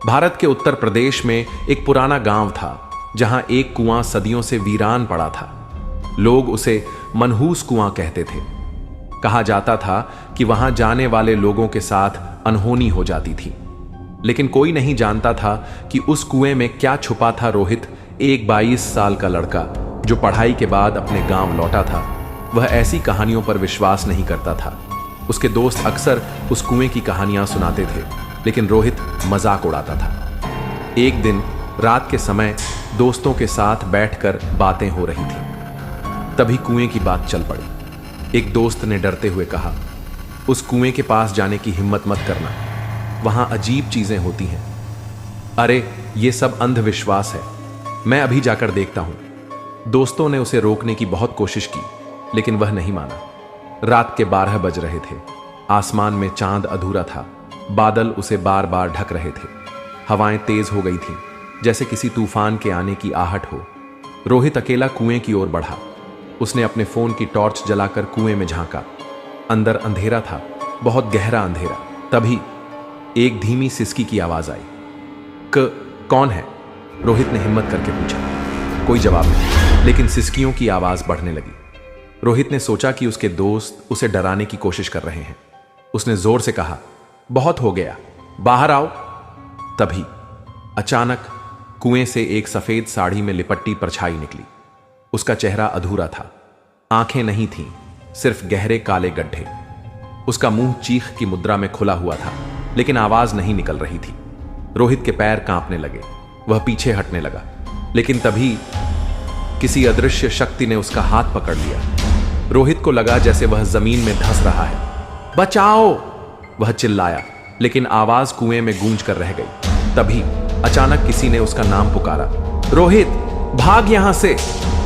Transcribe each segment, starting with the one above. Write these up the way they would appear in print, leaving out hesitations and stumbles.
भारत के उत्तर प्रदेश में एक पुराना गांव था जहां एक कुआं सदियों से वीरान पड़ा था। लोग उसे मनहूस कुआं कहते थे। कहा जाता था कि वहां जाने वाले लोगों के साथ अनहोनी हो जाती थी। लेकिन कोई नहीं जानता था कि उस कुएं में क्या छुपा था। रोहित, एक 22 साल का लड़का जो पढ़ाई के बाद अपने गांव लौटा था, वह ऐसी कहानियों पर विश्वास नहीं करता था। उसके दोस्त अक्सर उस कुएं की कहानियां सुनाते थे, लेकिन रोहित मजाक उड़ाता था। एक दिन रात के समय दोस्तों के साथ बैठकर बातें हो रही थी। तभी कुएं की बात चल पड़ी। एक दोस्त ने डरते हुए कहा, उस कुएं के पास जाने की हिम्मत मत करना, वहां अजीब चीजें होती हैं। अरे ये सब अंधविश्वास है, मैं अभी जाकर देखता हूं। दोस्तों ने उसे रोकने की बहुत कोशिश की, लेकिन वह नहीं माना। रात के 12 बज रहे थे। आसमान में चांद अधूरा था। बादल उसे बार बार ढक रहे थे। हवाएं तेज हो गई थीं, जैसे किसी तूफान के आने की आहट हो। रोहित अकेला कुएं की ओर बढ़ा। उसने अपने फोन की टॉर्च जलाकर कुएं में झांका। अंदर अंधेरा था, बहुत गहरा अंधेरा। तभी एक धीमी सिसकी की आवाज आई। कौन है? रोहित ने हिम्मत करके पूछा। कोई जवाब नहीं, लेकिन सिसकियों की आवाज बढ़ने लगी। रोहित ने सोचा कि उसके दोस्त उसे डराने की कोशिश कर रहे हैं। उसने जोर से कहा, बहुत हो गया, बाहर आओ। तभी अचानक कुएं से एक सफेद साड़ी में लिपट्टी परछाई निकली। उसका चेहरा अधूरा था, आंखें नहीं थीं, सिर्फ गहरे काले गड्ढे। उसका मुंह चीख की मुद्रा में खुला हुआ था, लेकिन आवाज नहीं निकल रही थी। रोहित के पैर कांपने लगे। वह पीछे हटने लगा, लेकिन तभी किसी अदृश्य शक्ति ने उसका हाथ पकड़ लिया। रोहित को लगा जैसे वह जमीन में धंस रहा है। बचाओ! वह चिल्लाया, लेकिन आवाज कुएं में गूंज कर रह गई। तभी अचानक किसी ने उसका नाम पुकारा, रोहित, भाग यहां से!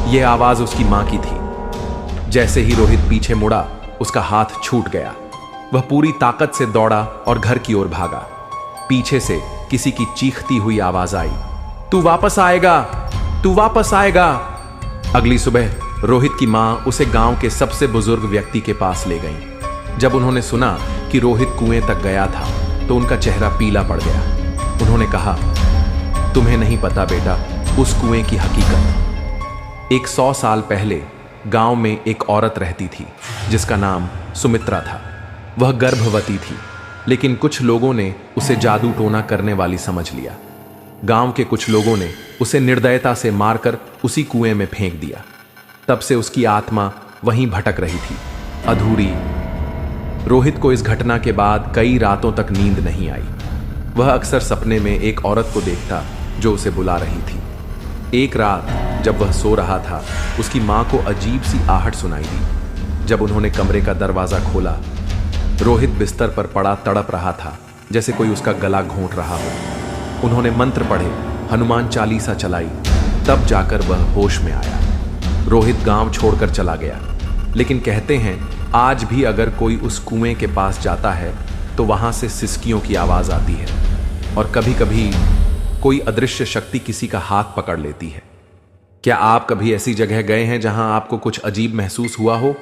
यह आवाज उसकी मां की थी। जैसे ही रोहित पीछे मुड़ा, उसका हाथ छूट गया। वह पूरी ताकत से दौड़ा और घर की ओर भागा। पीछे से किसी की चीखती हुई आवाज आई, तू वापस आएगा, तू वापस आएगा। अगली सुबह रोहित की मां उसे गांव के सबसे बुजुर्ग व्यक्ति के पास ले गई। जब उन्होंने सुना कि रोहित कुएं तक गया था, तो उनका चेहरा पीला पड़ गया। उन्होंने कहा, तुम्हें नहीं पता बेटा, उस कुएं की हकीकत। 100 साल पहले गांव में एक औरत रहती थी जिसका नाम सुमित्रा था। वह गर्भवती थी, लेकिन कुछ लोगों ने उसे जादू टोना करने वाली समझ लिया। गांव के कुछ लोगों ने उसे निर्दयता से मारकर उसी कुएं में फेंक दिया। तब से उसकी आत्मा वहीं भटक रही थी, अधूरी। रोहित को इस घटना के बाद कई रातों तक नींद नहीं आई। वह अक्सर सपने में एक औरत को देखता जो उसे बुला रही थी। एक रात जब वह सो रहा था, उसकी मां को अजीब सी आहट सुनाई दी। जब उन्होंने कमरे का दरवाजा खोला, रोहित बिस्तर पर पड़ा तड़प रहा था, जैसे कोई उसका गला घोंट रहा हो। उन्होंने मंत्र पढ़े, हनुमान चालीसा चलाई, तब जाकर वह होश में आया। रोहित गांव छोड़कर चला गया, लेकिन कहते हैं आज भी अगर कोई उस कुएं के पास जाता है तो वहां से सिसकियों की आवाज आती है, और कभी कभी कोई अदृश्य शक्ति किसी का हाथ पकड़ लेती है। क्या आप कभी ऐसी जगह गए हैं जहां आपको कुछ अजीब महसूस हुआ हो?